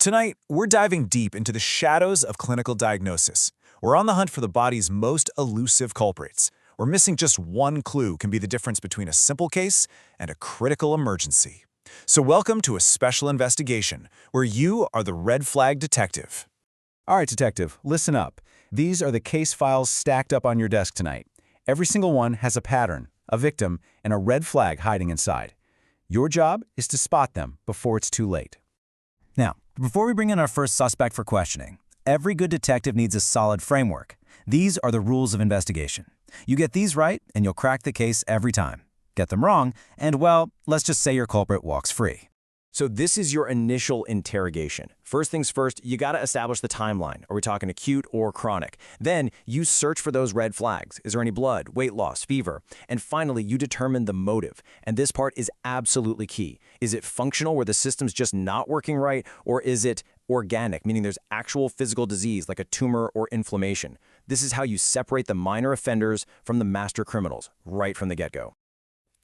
Tonight, we're diving deep into the shadows of clinical diagnosis. We're on the hunt for the body's most elusive culprits, where missing just one clue can be the difference between a simple case and a critical emergency. So welcome to a special investigation, where you are the red flag detective. All right, detective, listen up. These are the case files stacked up on your desk tonight. Every single one has a pattern, a victim, and a red flag hiding inside. Your job is to spot them before it's too late. Now, before we bring in our first suspect for questioning, every good detective needs a solid framework. These are the rules of investigation. You get these right, and you'll crack the case every time. Get them wrong, and well, let's just say your culprit walks free. So this is your initial interrogation. First things first, you gotta establish the timeline. Are we talking acute or chronic? Then you search for those red flags. Is there any blood, weight loss, fever? And finally, you determine the motive. And this part is absolutely key. Is it functional, where the system's just not working right? Or is it organic, meaning there's actual physical disease like a tumor or inflammation? This is how you separate the minor offenders from the master criminals, right from the get-go.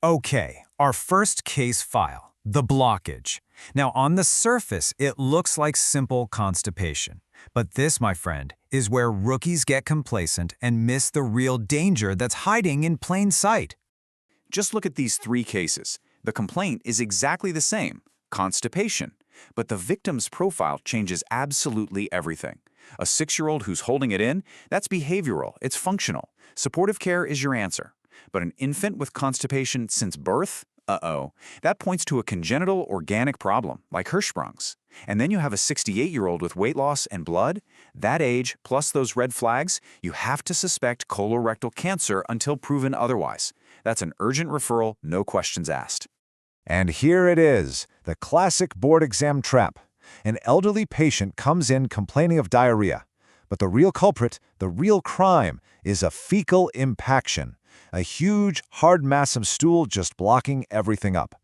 Okay, our first case file. The blockage. Now, on the surface, it looks like simple constipation. But this, my friend, is where rookies get complacent and miss the real danger that's hiding in plain sight. Just look at these three cases. The complaint is exactly the same, constipation. But the victim's profile changes absolutely everything. A 6-year-old who's holding it in, that's behavioral, it's functional. Supportive care is your answer. But an infant with constipation since birth? That points to a congenital organic problem, like Hirschsprung's. And then you have a 68-year-old with weight loss and blood. That age, plus those red flags, you have to suspect colorectal cancer until proven otherwise. That's an urgent referral, no questions asked. And here it is, the classic board exam trap. An elderly patient comes in complaining of diarrhea. But the real culprit, the real crime, is a fecal impaction. A huge, hard mass of stool just blocking everything up.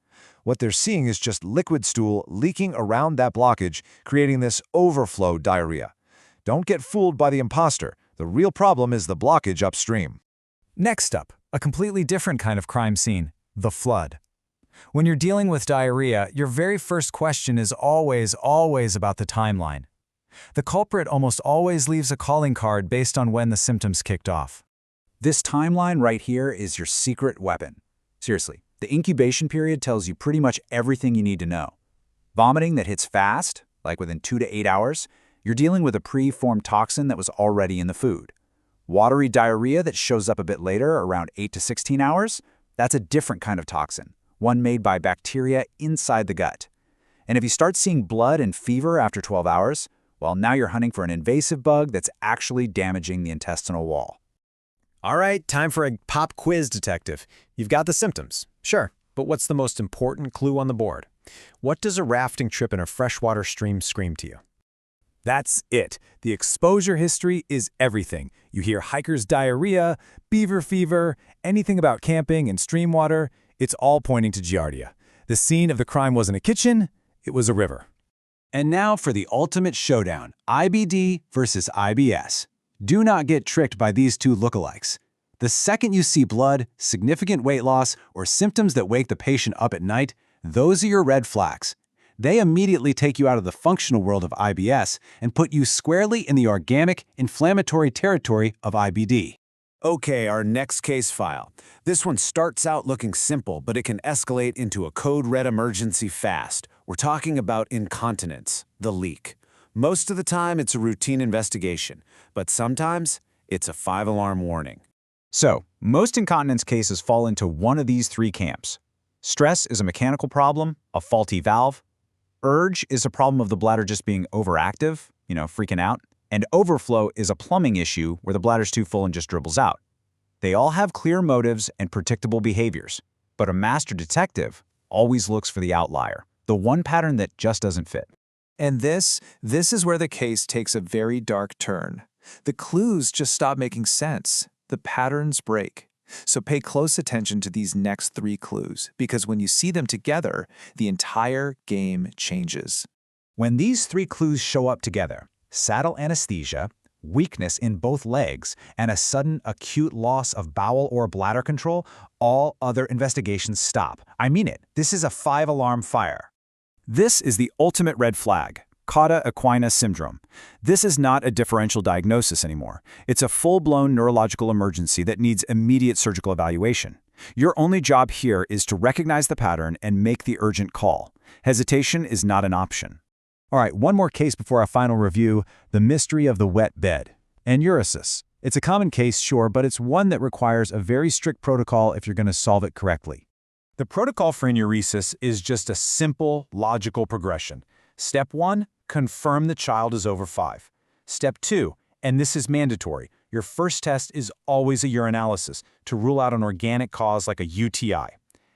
What they're seeing is just liquid stool leaking around that blockage, creating this overflow diarrhea. Don't get fooled by the imposter. The real problem is the blockage upstream. Next up, a completely different kind of crime scene, the flood. When you're dealing with diarrhea, your very first question is always about the timeline. The culprit almost always leaves a calling card based on when the symptoms kicked off. This timeline right here is your secret weapon. Seriously, the incubation period tells you pretty much everything you need to know. Vomiting that hits fast, like within 2 to 8 hours, you're dealing with a pre-formed toxin that was already in the food. Watery diarrhea that shows up a bit later, around 8 to 16 hours, that's a different kind of toxin, one made by bacteria inside the gut. And if you start seeing blood and fever after 12 hours, well, now you're hunting for an invasive bug that's actually damaging the intestinal wall. All right, time for a pop quiz, detective. You've got the symptoms, sure, but what's the most important clue on the board? What does a rafting trip in a freshwater stream scream to you? That's it. The exposure history is everything. You hear hiker's diarrhea, beaver fever, anything about camping and stream water, it's all pointing to Giardia. The scene of the crime wasn't a kitchen, it was a river. And now for the ultimate showdown, IBD versus IBS. Do not get tricked by these two lookalikes. The second you see blood, significant weight loss, or symptoms that wake the patient up at night, those are your red flags. They immediately take you out of the functional world of IBS and put you squarely in the organic, inflammatory territory of IBD. Okay, our next case file. This one starts out looking simple, but it can escalate into a code red emergency fast. We're talking about incontinence, the leak. Most of the time, it's a routine investigation, but sometimes it's a 5-alarm warning. So, most incontinence cases fall into one of these three camps. Stress is a mechanical problem, a faulty valve. Urge is a problem of the bladder just being overactive, freaking out. And overflow is a plumbing issue where the bladder's too full and just dribbles out. They all have clear motives and predictable behaviors, but a master detective always looks for the outlier, the one pattern that just doesn't fit. And this is where the case takes a very dark turn. The clues just stop making sense. The patterns break. So pay close attention to these next 3 clues, because when you see them together, the entire game changes. When these 3 clues show up together, saddle anesthesia, weakness in both legs, and a sudden acute loss of bowel or bladder control, all other investigations stop. I mean it, this is a 5-alarm fire. This is the ultimate red flag. cauda equina syndrome. This is not a differential diagnosis anymore. It's a full-blown neurological emergency that needs immediate surgical evaluation. Your only job here is to recognize the pattern and make the urgent call. Hesitation is not an option. All right, one more case before our final review, the mystery of the wet bed. Enuresis. It's a common case, sure, but it's one that requires a very strict protocol if you're going to solve it correctly. The protocol for enuresis is just a simple, logical progression. Step 1, confirm the child is over 5. Step 2, and this is mandatory, your first test is always a urinalysis to rule out an organic cause like a UTI.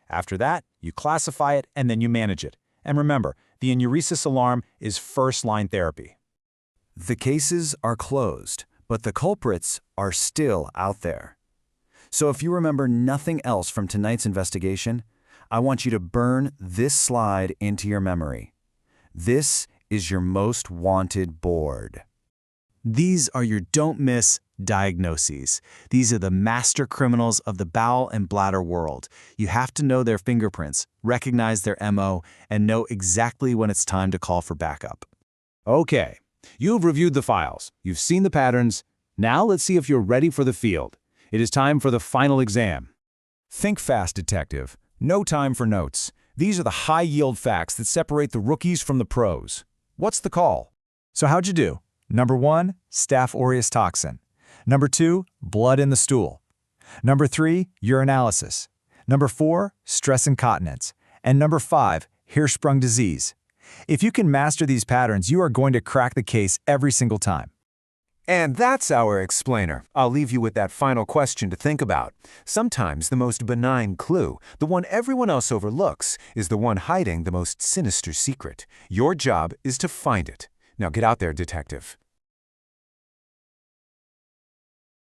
After that, you classify it and then you manage it. And remember, the enuresis alarm is first-line therapy. The cases are closed, but the culprits are still out there. So if you remember nothing else from tonight's investigation, I want you to burn this slide into your memory. This is your most wanted board. These are your don't miss diagnoses. These are the master criminals of the bowel and bladder world. You have to know their fingerprints, recognize their MO, and know exactly when it's time to call for backup. Okay, you've reviewed the files, you've seen the patterns. Now let's see if you're ready for the field. It is time for the final exam. Think fast, detective. No time for notes. These are the high-yield facts that separate the rookies from the pros. What's the call? So how'd you do? Number 1, Staph aureus toxin. Number 2, blood in the stool. Number 3, urinalysis. Number 4, stress incontinence. And number 5, Hirschsprung disease. If you can master these patterns, you are going to crack the case every single time. And that's our explainer. I'll leave you with that final question to think about. Sometimes the most benign clue, the one everyone else overlooks, is the one hiding the most sinister secret. Your job is to find it. Now get out there, detective.